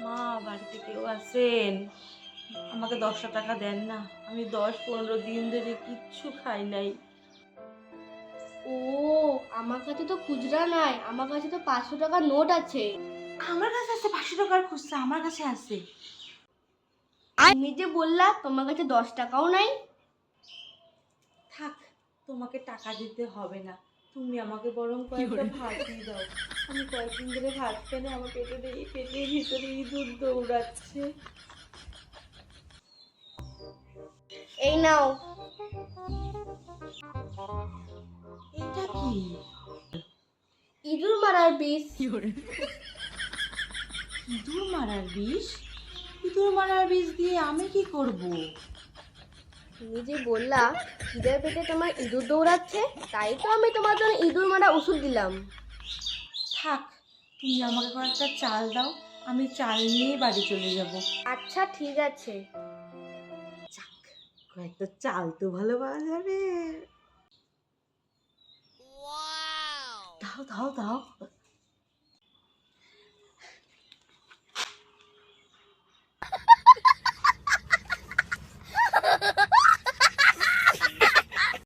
মা, বাড়িতে কেউ আছেন? আমাকে 10টা টাকা দেন না। আমি 10-15 দিন ধরে কিচ্ছু খাই নাই। ও, আমার কাছে তো খুচরা নাই, আমার কাছে তো 500 টাকার নোট আছে। আমার কাছে আছে 500 টাকার খুচরা, আমার কাছে আছে। তুমি যে বললা তোমার কাছে 10 টাকাও নাই। থাক, তোমাকে টাকা দিতে হবে না। তুমি আমাকে বরং কয়েকটা ভাত দিয়ে দাও। আমি কয়েকদিন ধরে ভাত খাই না, আমার পেটের ভিতরে ইঁদুর দৌড়াচ্ছে। এই নাও। এটা কি? ইঁদুর মারার বিষ। ইঁদুর মারার বিষ? ইঁদুর মারার বিষ দিয়ে আমি কি করব? তুমি যে বললা খিদের পেটে তোমার ইঁদুর দৌড়াচ্ছে, তাই তো আমি তোমার জন্য ইঁদুর মারা ওষুধ দিলাম। থাক, তুমি আমাকে কয়েকটা চাল দাও, আমি চাল নিয়েই বাড়ি চলে যাব। আচ্ছা ঠিক আছে। যাক, কয়েকটা চাল তো ভালো পাওয়া যাবে। দাও দাও দাও,